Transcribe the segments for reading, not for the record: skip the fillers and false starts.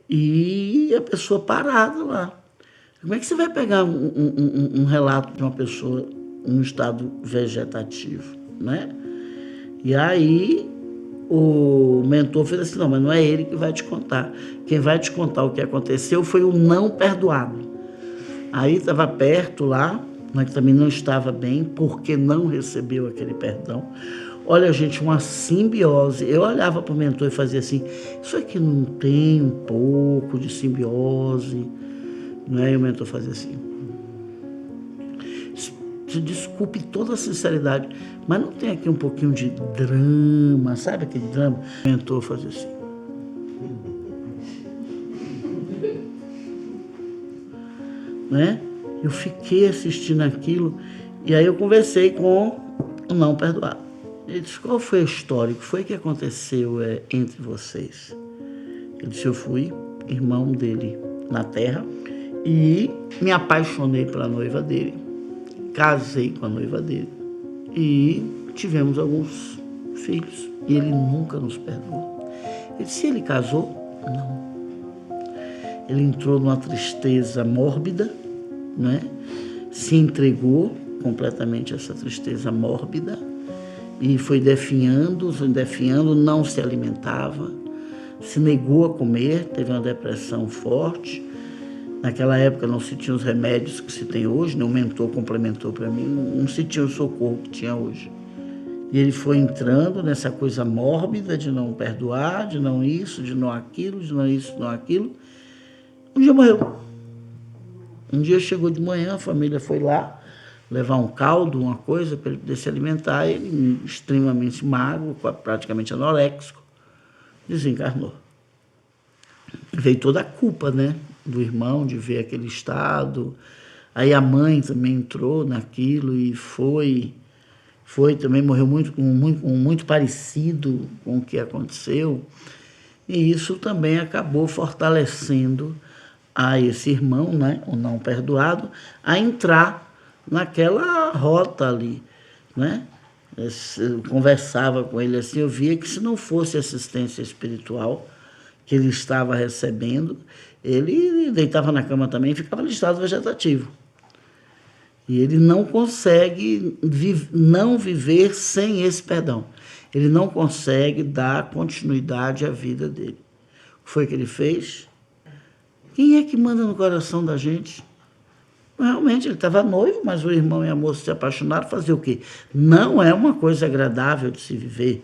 e a pessoa parada lá. Como é que você vai pegar um relato de uma pessoa em um estado vegetativo, né? E aí o mentor fez assim, não, mas não é ele que vai te contar. Quem vai te contar o que aconteceu foi o não perdoado. Aí estava perto lá, mas também não estava bem, porque não recebeu aquele perdão. Olha, gente, uma simbiose. Eu olhava para o mentor e fazia assim, isso aqui não tem um pouco de simbiose, não é? E o mentor fazia assim. Te desculpe toda a sinceridade, mas não tem aqui um pouquinho de drama, sabe aquele drama? O mentor fazia assim. Né? Eu fiquei assistindo aquilo e aí eu conversei com o não perdoado. Ele disse, qual foi a história? O que foi que aconteceu entre vocês? Ele disse, eu fui irmão dele na terra e me apaixonei pela noiva dele, casei com a noiva dele e tivemos alguns filhos e ele nunca nos perdoou. Ele disse, ele casou? Não. Ele entrou numa tristeza mórbida, né? Se entregou completamente a essa tristeza mórbida e foi definhando, não se alimentava, se negou a comer, teve uma depressão forte. Naquela época não se tinha os remédios que se tem hoje, né? O mentor complementou para mim, não se tinha o socorro que tinha hoje. E ele foi entrando nessa coisa mórbida de não perdoar, de não isso, de não aquilo, de não isso, não aquilo. Um dia morreu. Um dia chegou de manhã, a família foi lá levar um caldo, uma coisa, para ele poder se alimentar. Ele, extremamente magro, praticamente anoréxico, desencarnou. Veio toda a culpa, né, do irmão de ver aquele estado. Aí a mãe também entrou naquilo e foi também, morreu muito parecido com o que aconteceu. E isso também acabou fortalecendo a esse irmão, né, o não perdoado, a entrar naquela rota ali, né? Eu conversava com ele assim, eu via que se não fosse assistência espiritual que ele estava recebendo, ele deitava na cama também e ficava no estado vegetativo. E ele não consegue não viver sem esse perdão. Ele não consegue dar continuidade à vida dele. O que foi que ele fez? Quem é que manda no coração da gente? Realmente, ele estava noivo, mas o irmão e a moça se apaixonaram, fazer o quê? Não é uma coisa agradável de se viver.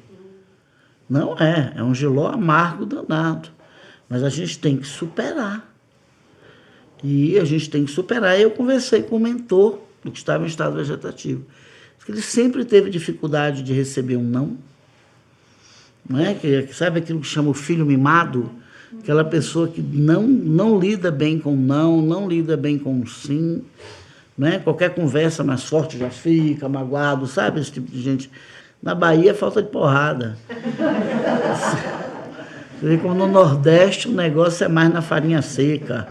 Não é, é um giló amargo danado. Mas a gente tem que superar. E a gente tem que superar. Eu conversei com o mentor do que estava em estado vegetativo. Ele sempre teve dificuldade de receber um não. Não é? Sabe aquilo que chama o filho mimado? Aquela pessoa que não lida bem com não lida bem com sim, né? Qualquer conversa mais forte já fica magoado, sabe? Esse tipo de gente. Na Bahia é falta de porrada. Você vê como no Nordeste o negócio é mais na farinha seca.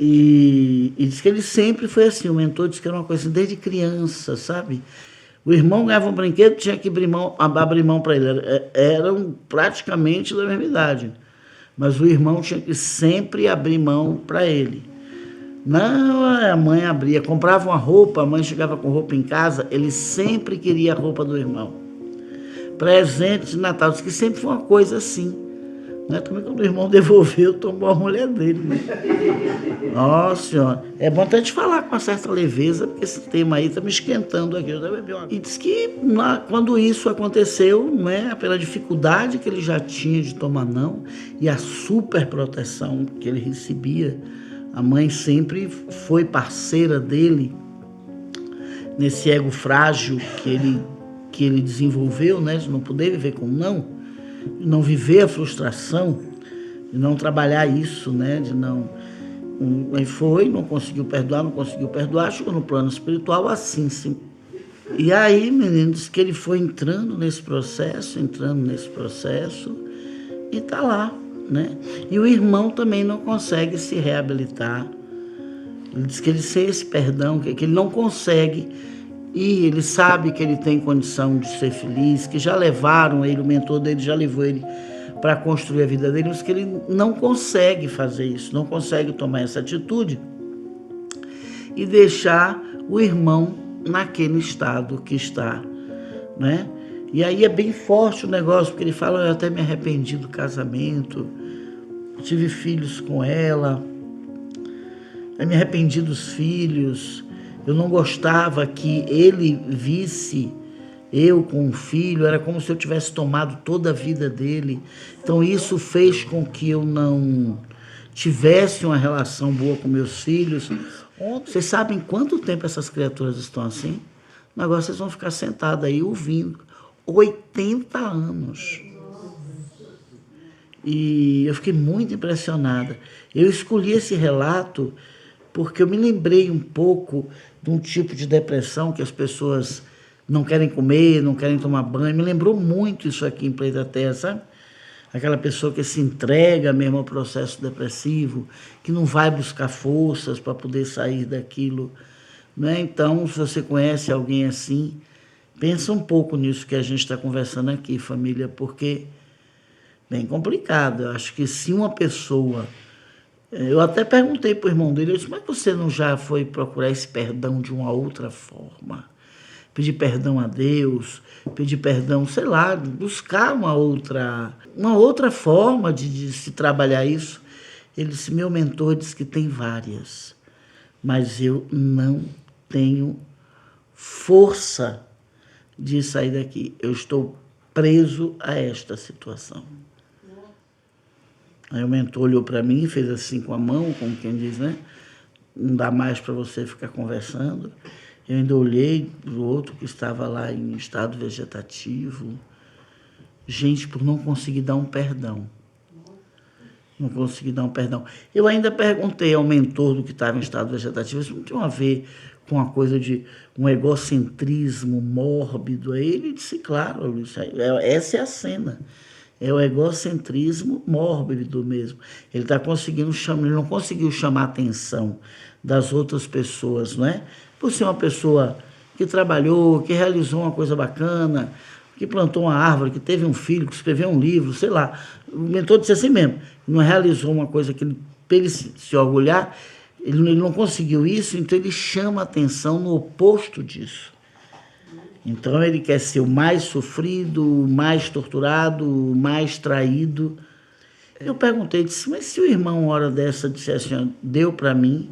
E diz que ele sempre foi assim, o mentor disse que era uma coisa assim, desde criança, sabe? O irmão ganhava um brinquedo, tinha que abrir mão para ele. Eram praticamente da mesma idade. Mas o irmão tinha que sempre abrir mão para ele. Não, a mãe abria. Comprava uma roupa, a mãe chegava com roupa em casa, ele sempre queria a roupa do irmão. Presente de Natal, disse que sempre foi uma coisa assim. Né? Também quando o irmão devolveu, tomou a mulher dele. Né? Nossa Senhora. É bom até te falar com uma certa leveza, porque esse tema aí está me esquentando aqui. E diz que quando isso aconteceu, né, pela dificuldade que ele já tinha de tomar não e a super proteção que ele recebia, a mãe sempre foi parceira dele nesse ego frágil que ele desenvolveu, né, de não poder viver com de não viver a frustração, de não trabalhar isso, né, de não... Aí foi, não conseguiu perdoar, chegou no plano espiritual assim, sim. E aí, meninos, que ele foi entrando nesse processo, e tá lá, né? E o irmão também não consegue se reabilitar. Ele diz que ele sem esse perdão, que ele não consegue, e ele sabe que ele tem condição de ser feliz, que já levaram ele, o mentor dele já levou ele para construir a vida dele, mas que ele não consegue fazer isso, não consegue tomar essa atitude e deixar o irmão naquele estado que está, né? E aí é bem forte o negócio, porque ele fala, eu até me arrependi do casamento, tive filhos com ela, eu me arrependi dos filhos, eu não gostava que ele visse eu com um filho, era como se eu tivesse tomado toda a vida dele. Então isso fez com que eu não tivesse uma relação boa com meus filhos. Vocês sabem quanto tempo essas criaturas estão assim? Agora vocês vão ficar sentados aí ouvindo. 80 anos. E eu fiquei muito impressionada. Eu escolhi esse relato porque eu me lembrei um pouco de um tipo de depressão que as pessoas não querem comer, não querem tomar banho. Me lembrou muito isso aqui em Play da Terra, sabe? Aquela pessoa que se entrega mesmo ao processo depressivo, que não vai buscar forças para poder sair daquilo, né? Então, se você conhece alguém assim, pensa um pouco nisso que a gente está conversando aqui, família, porque é bem complicado. Eu acho que se uma pessoa... Eu até perguntei para o irmão dele, eu disse, mas você não já foi procurar esse perdão de uma outra forma? Pedir perdão a Deus, pedir perdão, sei lá, buscar uma outra forma de se trabalhar isso. Ele disse, meu mentor disse que tem várias, mas eu não tenho força de sair daqui. Eu estou preso a esta situação. Aí o mentor olhou para mim, fez assim com a mão, como quem diz, né? Não dá mais para você ficar conversando. Eu ainda olhei para o outro que estava lá em estado vegetativo. Gente, por não conseguir dar um perdão. Não consegui dar um perdão. Eu ainda perguntei ao mentor do que estava em estado vegetativo, isso não tinha a ver com uma coisa de um egocentrismo mórbido. Aí ele disse, claro, Luiz, essa é a cena. É o egocentrismo mórbido mesmo. Ele está conseguindo chamar, ele não conseguiu chamar a atenção das outras pessoas, não é? Por ser uma pessoa que trabalhou, que realizou uma coisa bacana, que plantou uma árvore, que teve um filho, que escreveu um livro, sei lá. O mentor disse assim mesmo, não realizou uma coisa que ele, para ele se orgulhar, ele não conseguiu isso, então ele chama a atenção no oposto disso. Então ele quer ser o mais sofrido, o mais torturado, o mais traído. Eu perguntei, disse, mas se o irmão, uma hora dessa, dissesse assim, deu para mim,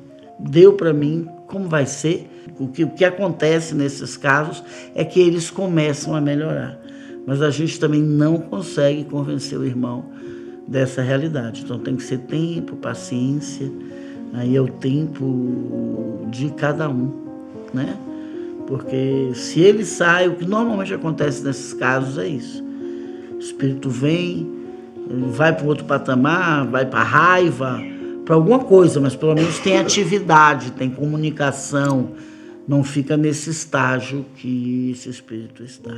como vai ser? O que acontece nesses casos é que eles começam a melhorar. Mas a gente também não consegue convencer o irmão dessa realidade. Então tem que ser tempo, paciência, aí é o tempo de cada um, né? Porque se ele sai, o que normalmente acontece nesses casos é isso. O espírito vem, vai para um outro patamar, vai para a raiva, para alguma coisa, mas pelo menos tem atividade, tem comunicação, não fica nesse estágio que esse espírito está.